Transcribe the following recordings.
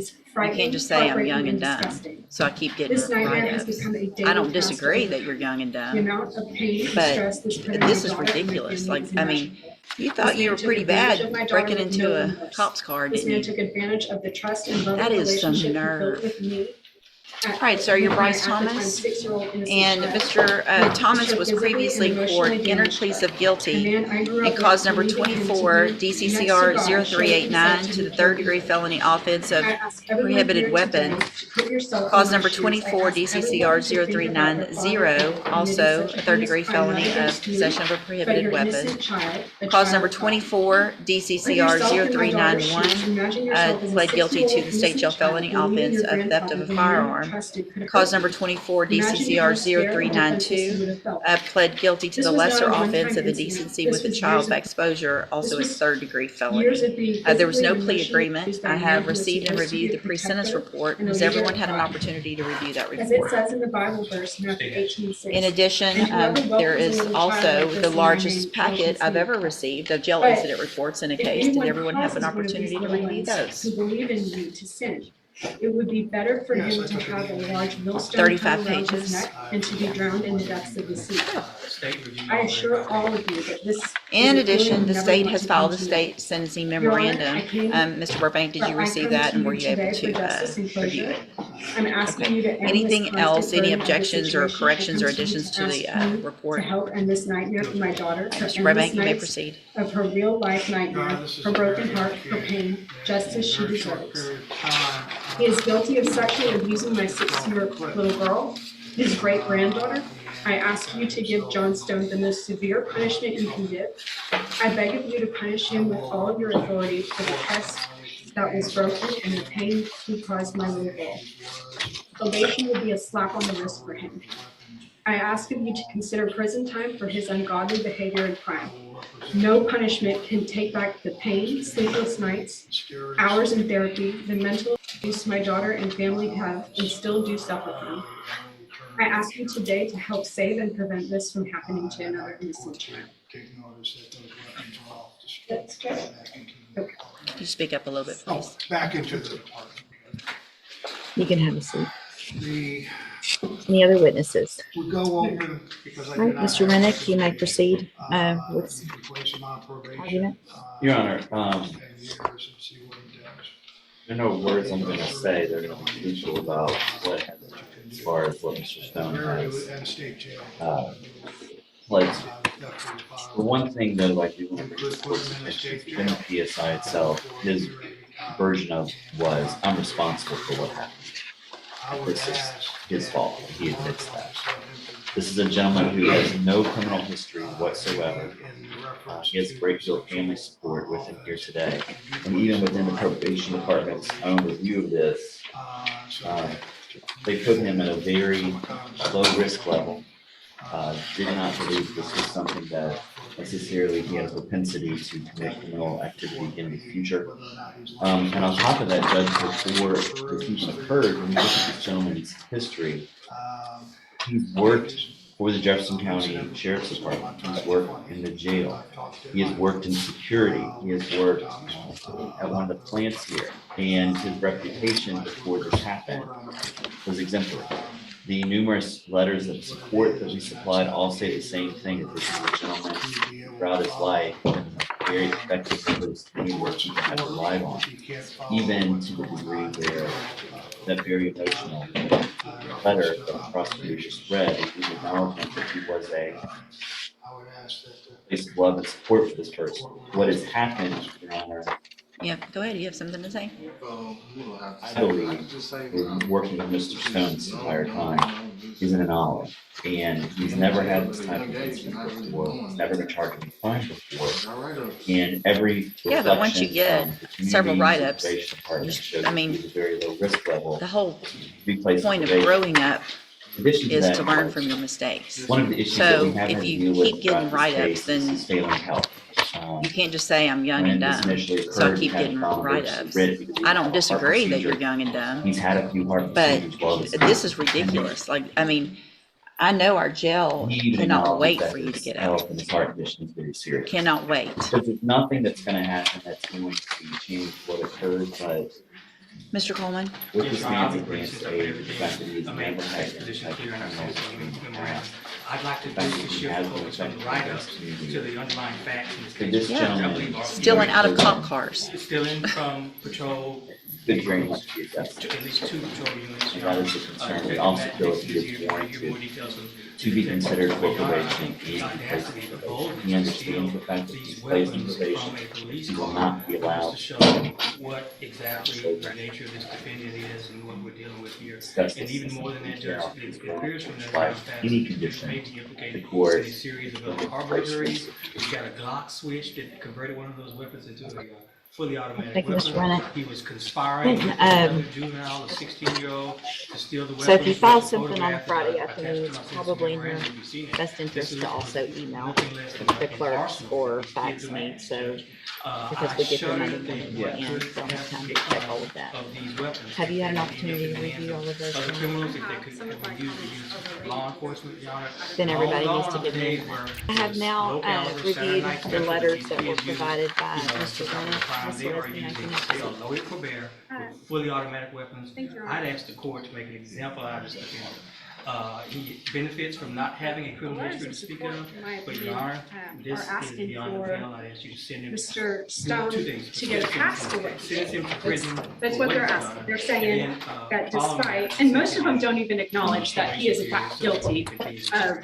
You can't just say I'm young and dumb. So I keep getting write-ups. I don't disagree that you're young and dumb, but this is ridiculous. Like, I mean, you thought you were pretty bad breaking into a cop's car, didn't you? That is some nerve. All right, sir, you're Bryce Thomas, and Mr. Thomas was previously poured entered pleas of guilty in cause number 24, DCCR 0389 to the third-degree felony offense of prohibited weapon. Cause number 24, DCCR 0390, also a third-degree felony of possession of a prohibited weapon. Cause number 24, DCCR 0391, pled guilty to the state jail felony offense of theft of a firearm. Cause number 24, DCCR 0392, pled guilty to the lesser offense of indecency with a child by exposure, also a third-degree felony. There was no plea agreement. I have received and reviewed the pre-sentence report. Has everyone had an opportunity to review that report? In addition, there is also the largest packet I've ever reviced of jail incident reports in a case. Did everyone have an opportunity to review those? It would be better for him to have a large millstone 35 pages and to be drowned in the depths of the sea. I assure all of you that this. In addition, the state has filed a state sentencing memorandum. Mr. Burbank, did you receive that, and were you able to review it? I'm asking you to anything else? Any objections or corrections or additions to the report? To help end this nightmare for my daughter. Mr. Burbank, you may proceed. Of her real life nightmare, her broken heart, her pain, just as she deserves. He is guilty of sexually abusing my 6-year-old little girl, his great-granddaughter. I ask you to give John Stone the most severe punishment you can give. I beg of you to punish him with all of your authority for the trust that was broken and the pain he caused my little girl. Probation will be a slap on the wrist for him. I ask of you to consider prison time for his ungodly behavior and crime. No punishment can take back the pain, sleepless nights, hours in therapy, the mental abuse my daughter and family have and still do suffer from. I ask you today to help save and prevent this from happening to another innocent child. That's good. Okay. Could you speak up a little bit, please? Back into the department. You can have a seat. The, Any other witnesses? we go over, because I All right, did not Mr. have- Rennick, you may proceed with we place him on probation, argument. Your Honor, 10 years and see what he does. there are no words I'm gonna say that are gonna be crucial about what happened as far as what Mr. Stone has And state jail. pledged. Definitely fine. The one thing though I do want to bring to the court's attention, within the PSI itself, his version of was, I'm responsible for what happened. I would This is ask his that- fault, he admits that. This is a gentleman who has no criminal history whatsoever. He has a great deal of family support with him here today. And even within the probation department's own review of this, they put him at a very low risk level. Did not believe this was something that necessarily he had a propensity to commit criminal activity in the future. And on top of that, Judge, before this even occurred, when you look at this gentleman's history, he's worked for the Jefferson County Sheriff's Department. He's worked in the jail. He has worked in security. He has worked at one of the plants here. And his reputation before this happened was exemplary. The numerous letters of support that we supplied all say the same thing, that this is a gentleman throughout his life, very effective for those teamwork he had relied on, even to the degree where that very emotional letter that the prosecutor just read, he acknowledged that he was a place of love and support for this person. What has happened, Your Honor, Yeah, go ahead. You have something to say? I believe, we're working with Mr. Stone this entire time, he's an anomaly. And he's never had this type of incident before, he's never been charged with a crime before. And every Yeah, but once you get reflection from the several community write-ups, probation department shows I mean, he's a very low risk level. The whole to be placed point of on probation. growing up In addition to is that, to learn from your mistakes. one of the issues that So we have if had to you deal with keep getting throughout this write-ups, case then is failing health. you can't just say I'm young and When this dumb. initially So I occurred, keep he had getting problems write-ups. with because he I had don't a heart disagree that you're procedure. young and dumb, He's had a few heart but procedures while this this is ridiculous. Like, I mean, I know our jail He even cannot acknowledged wait that for you to his get health out. and his heart condition is very serious. Cannot wait. Because there's nothing that's gonna happen that's going to change what occurred, but Mr. Coleman? With this man's advanced age, the fact that he has never had any type of criminal history in the past, I'd like to the fact do that is he shift has the been focus on the affected by write-ups this to community. the underlying facts in this For case. this Yeah. gentleman, Stealing out of cop cars. Stealing from patrol. could very much be adjusted. At least 2 patrol units. And that is the concern. We also feel that he is warranted to be considered for probation. He is placed in probation. He understands the fact that he's placed in probation. He will not be allowed To show what exactly the nature of this defendant is and what we're dealing with here. discuss And this even more than that, Judge, it appears from that by that any may condition. be The implicated court in a series of other car burglaries. We've got a Glock switch that converted one of those weapons into a fully automatic I can just run weapon. it. He was conspiring with Um, another juvenile, a 16-year-old, to steal the weapon. So if you file There's a something on a photograph Friday attached to afternoon, my it's sentencing probably in memorandum. your You've seen it. best This interest is to also email nothing less than the an clerks arsenal or to fax give me, the so, man. because we get them Monday I morning shudder and to don't have think time to what check could all of that. of these weapons. Have you had an If opportunity to they could be in review the all of those hands of other things? criminals, if they could be used to use law enforcement, Your Honor. Then everybody All needs to of give the me. days where I have now low caliber reviewed Saturday night the weapons letters these that were kids use, provided by you know, Mr. to commit Bennett. crime, This they are was the using, 1996. they are loaded for bear with fully automatic weapons. Thank you, Your I'd ask the court to make an example out of this defendant. He benefits from not having a criminal history to speak of, but Your Honor, this is asking beyond the for pale. I'd ask you to send him. Mr. Stone Two things. to get a pass away. Send him to prison. That's for what they're he's asking. done. They're saying And then, that following despite, that, and most of them send him don't even acknowledge that he is in fact guilty of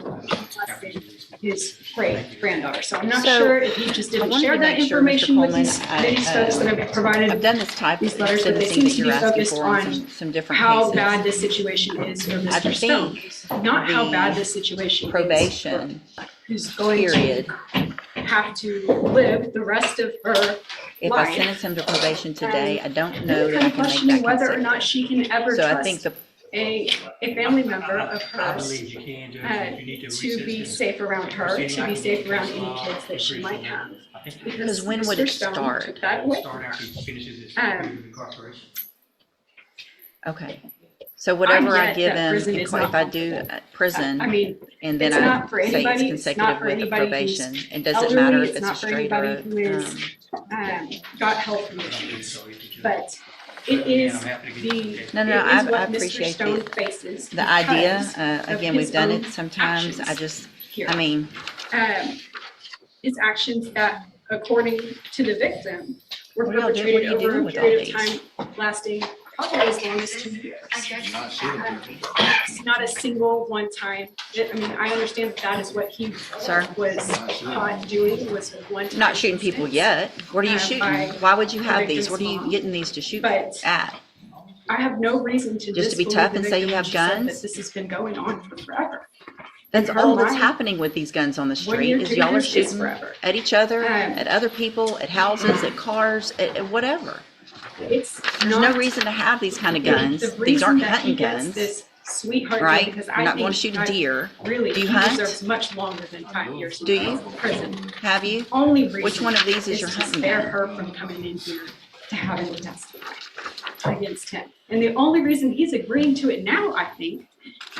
molesting his great granddaughter. So I'm not So, sure if he just I didn't wanted share to that make sure, Mr. information with Coleman, these folks that I've provided. I've done this type of These letters, but they sentencing seem that to you're be asking focused for in on some different how bad cases. this situation is for I Mr. Stone. think Not how the bad this situation is for probation who's going period, to have to live the rest of her if I life. sentence him to probation today, I don't know Really that I kind of can make questioning that whether or consistent. not she can ever So I think trust the, a family member of I hers believe you can, Judge. If you need to to recess be this safe around her, proceeding, to I be can safe make around this any law. kids that she might have. Because when would Mr. it Stone start? took that It'll away. start after he finishes his Um, period of incarceration. okay. So whatever I yet give that him, prison if is not I do prison, I mean, and then it's not for I say it's anybody, it's not consecutive for with the anybody who's probation, it doesn't matter elderly, if it's it's a not for straight or anybody who a, is, got health conditions. But it is No, it I is what Mr. appreciate Stone the- faces. the idea. because of Again, his we've done own it sometimes. I actions just, here. I mean, His actions that, according to the victim, were What are y'all perpetrated doing over a with all period of these? time lasting probably as long as 2 years. It's not a single one time, I mean, I understand that is what he Sir? was caught doing, was one time. not shooting people instance. yet. What are you by shooting? Why would you have the these? What are you victim's mom. getting these to shoot But at? I have no reason to Just to be disbelieve tough the and say you victim when have she said guns? that this has been going on for forever. That's her all that's mind, happening with these guns on the 1 street year, is 2 y'all are years is shooting forever. at each other, Um, at other people, at houses, at cars, at whatever. It's There's not. no reason to have these kind of the guns. These reason aren't that hunting he gets guns, this sweetheart deal, right? because You're I not going think to shoot a I deer. really, Do you he hunt? deserves much longer than 5 years Do in you? prison. Have you? Only reason. Which one of these is your to hunting spare gun? her from coming in here to having to testify against him. And the only reason he's agreeing to it now, I think,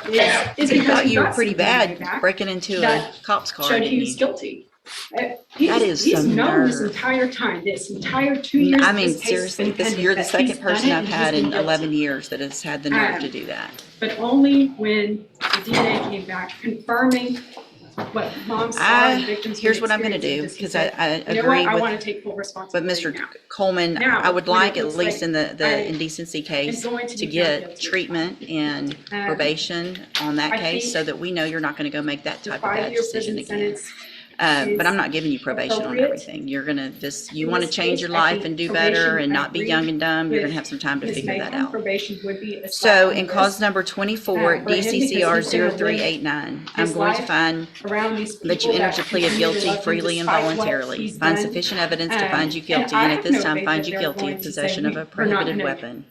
is You because thought he you were got pretty something way bad back breaking into a that cop's car, showed didn't he was you? guilty. That is He's some known this nerve. entire time, this entire 2 years. I that mean, this case has been seriously, pending, you're the that he's second person done it I've and had he's in been 11 guilty. years that has had the nerve to do that. But only when the DNA came back confirming what mom saw and victims. Here's what I'm gonna do, does he because say, I you know agree what, I with, want to take full but responsibility Mr. now. Coleman, Now, I would when it like, at looks least like in I the indecency am case, going to be found get guilty. treatment and probation on that I case, think so that we know you're not gonna go make that The type of bad 5-year decision prison again. sentence. But I'm is not giving you probation on appropriate. everything. You're gonna just, you In wanna this change case, your I life think and do probation, better and I not be agree young and dumb, you're with gonna have some time to Ms. figure that Mayhem. out. Probation would be a slap So on in the cause wrist number 24, for him, because DCCR he's gonna live 0389, I'm his going to life find around these that you people entered a plea of continue to guilty love him freely and despite what voluntarily. he's Find done. sufficient evidence to find you And guilty, I and have at this no time faith find that you they're guilty going of to say, possession of a we're not prohibited gonna weapon.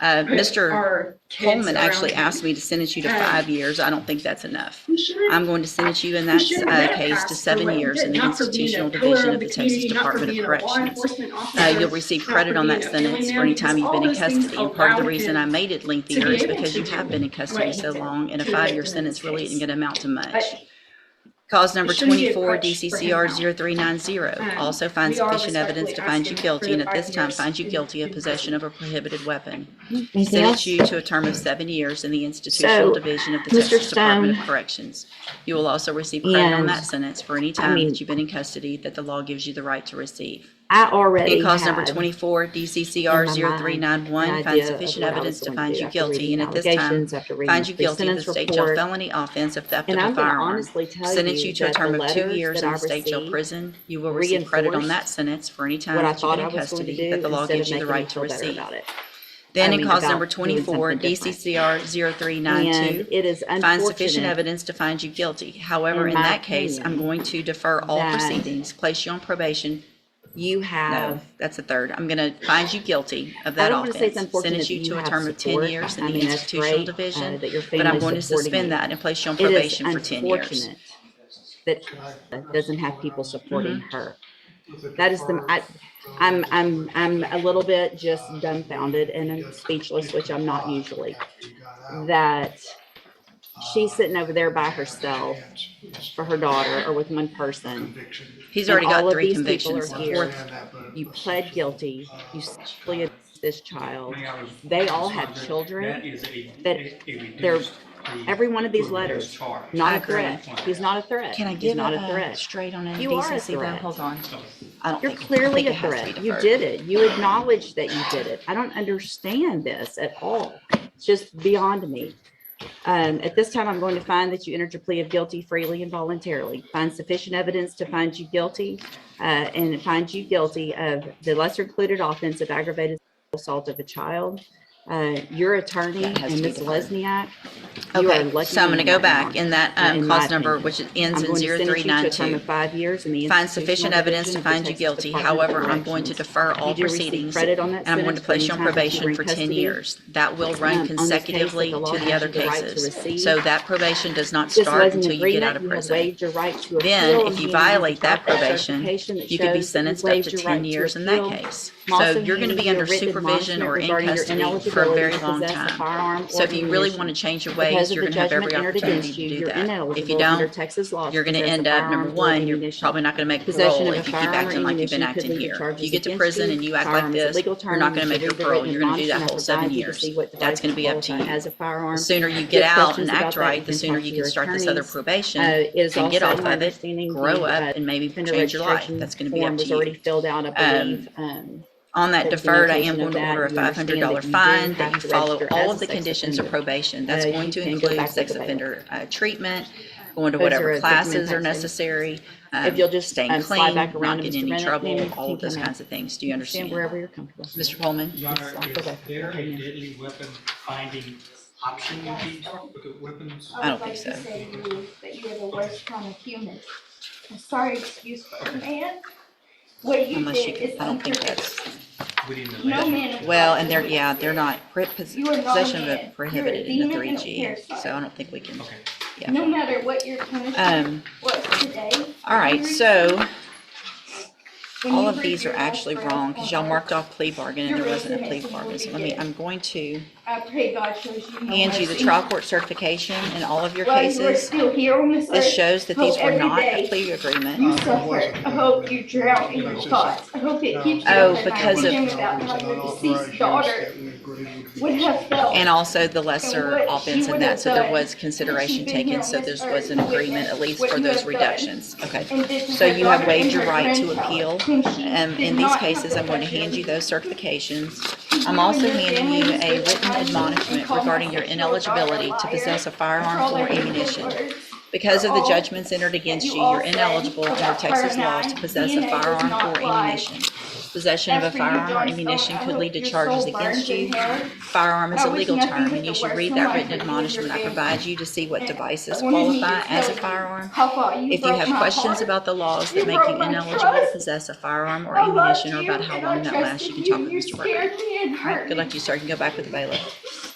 put Mr. our kids Coleman around actually him. asked me to sentence you to 5 years. I don't think that's enough. We should. I'm going to sentence you in We that should get a case to pass for 7 what he years did, in the not for being a institutional pillar division of of the the Texas community, not for Department of being a law Corrections. enforcement officer, You'll receive not for credit on being that a family sentence for man, any time because you've been all in those things custody. And part of the allowed reason him I made it to lengthier be is able because to you have do been in what custody he so did long, and a to the 5-year victim in sentence this really case. isn't gonna amount to much. Cause number It shouldn't be a 24, crutch for him DCCR now. 0390. Also find We are sufficient evidence to find you respectfully guilty, and at asking this for time 5 finds you years guilty of in possession of a prohibited weapon. Anything Sentence else? you to a term of 7 years in the institutional So, division of the Mr. Texas Department of Stone, Corrections. You will also receive credit on and, that sentence for any I time mean, that you've been in custody that the law gives you the right to receive. I already In cause number had 24, in DCCR my mind 0391, an find idea of sufficient what I evidence was to going to find do you after guilty, reading and the at this time allegations, after reading find the you guilty of the pre-sentence state jail report. felony offense of theft And of a I'm going to firearm. honestly tell Sentence you you to a that term the of 2 letters years that in I the state jail received prison. You will receive credit on that sentence for any time what I that you've thought been I in was going to custody do that the law instead gives of you the making me right to feel better receive. about it. Then I in mean, cause about number doing 24, something different. DCCR And 0392, it is find sufficient unfortunate, evidence to find you guilty. However, in in my that case, I'm opinion, going to defer all that proceedings, place you on probation. you No, have, that's the third. I'm going to find you guilty of I that don't want to say it's offense. unfortunate Sentence that you you to a have term of 10 support. years in I the mean, that's institutional great division, that your but I'm family's going to supporting suspend you. that and place you on It is probation for 10 years. unfortunate that doesn't have people supporting Mm-hmm. her. That is I'm a little bit just dumbfounded and I'm speechless, which I'm not usually. That she's sitting over there by herself for her daughter or with one person. He's And already all got of 3 these people convictions. are The here. fourth, You pled guilty. You sexually abused this child. I was- They all have That children. is that they're reduced every one of these to a reduced letters, charge. not I a agree. threat. He's not a threat. can I He's give not a a threat. straight on You are a indecency though? threat. Hold on. I don't You're think, I clearly think a it has to be threat. You deferred. did it. You acknowledged that you did it. I don't understand this at all. It's just beyond me. At this time, I'm going to find that you entered your plea of guilty freely and voluntarily. Find sufficient evidence to find you guilty and find you guilty of the lesser included offense of aggravated assault of a child. Your attorney That has and to be Ms. deferred. Lesniak, you are Okay, lucky so I'm going to go man right back now, in that in my cause number, opinion. which ends I'm in going to sentence you to a term 0392. of 5 years in the Find sufficient institutional evidence to division of the find you Texas guilty. Department of However, I'm going to Corrections. defer all You do receive proceedings, credit on that and I'm going to sentence for place you any on time that you were probation in for 10 custody. years. That will run On this case that consecutively the law to the gives other you the right to cases. receive. So that probation does not This start was an until you get out agreement. of You have prison. waived your right to appeal. Then, I'm if you handing violate the that proper probation, certification that you could be shows that you sentenced up waived to your right 10 years in that appeal. case. I'm So also you're going to be handing you a under written supervision admonishment or in regarding your custody for a ineligibility very to long possess a time. firearm So or if you really ammunition. want to change your Because ways, of you're the going to have judgment every entered opportunity against you, to do you're that. ineligible If you under don't, Texas law you're to going to possess a end up, firearm number or one, you're ammunition. probably not going to make Possession parole of a if you keep firearm or acting like you've been ammunition could acting lead to here. If charges you get to against prison you. and you act like Firearm is a this, legal you're term. not going to You make should your read the parole. written You're going to do that admonishment whole I 7 provide you to years. see what That's going to be up to devices you. qualify as a firearm. The sooner you If get you have out questions and about act that, right, you the can sooner talk you to can your start this other attorneys. probation It is and get also off my of it, understanding grow the up, and maybe offender change your life. registration That's going to be form up to was already you. filled out, I believe. On that There's deferred, I am notation going of to that. order a You understand $500 that you fine, do that have you to follow register all as of a the sex conditions of offender. probation. That's You going to can go include back with sex the bailiff. offender treatment, going to Those whatever are classes are documentation. necessary, If you'll just staying slide clean, back around not to getting Mr. in any Bennett, ma'am, trouble, you all can of those come kinds out. of things. Do you Stand understand? wherever you're comfortable. Mr. Coleman? Your Honor, Okay. is there a Okay. deadly weapon finding option in these weapons? I don't think so. I would like to say that you are the worst kind of human. I'm sorry, excuse for a man. What you Unless you did can, is I don't think unforgivable. that's, Within the No last- man of well, God and they're, would yeah, do they're this. not, You are not a possession of man. it prohibited in You're the a demon and a 3G, parasite. so I don't think we can, Okay. yeah. No matter what your punishment was today. All right, so when all you of breathe these are your last actually breath wrong on because y'all earth, marked off plea bargain and you're there wasn't a plea innocent bargain. until So you I'm going to I pray God shows you no hand you the mercy. trial court certification in all of your While you are cases. still here on this This earth, shows that hope these were every not a day plea agreement. you suffer. I hope you drown in your thoughts. I hope it keeps you Oh, up at night because of- thinking about how your deceased daughter would have felt. And also the lesser And what offense she in would that, have so there done was if consideration she'd been here taken, on so this there was earth an and agreement at witnessed least what for you those have done reductions. Okay. and did to So her you have daughter waived and your her right to grandchild, appeal. whom she In did these not cases, have I'm going to possession hand you of. those certifications. You I'm also and your handing you family a stood written behind me and admonishment called my regarding your 6-year-old daughter a ineligibility to liar possess a for firearm all or their ammunition. words. Because For of the all judgments entered against that you, all you're said ineligible under about her Texas and laws I, to possess a DNA does firearm not or lie. ammunition. Possession of As a for you, firearm or John ammunition Stone, I could lead hope to your charges soul against burns in you. hell. Firearm is I a wish legal nothing term, but and you the should worst read in that life written for you and your admonishment I family. provide you to see what And devices I wanted me to qualify as a tell you firearm. how far you If you broke have my questions heart. about the laws You that make you broke my ineligible to trust. possess a firearm or I loved ammunition, or you about how and long I that lasts, you trusted can you talk and with you Mr. Worker. scared me and All right, hurt good luck me. to you, sir. You can go back with the bailiff.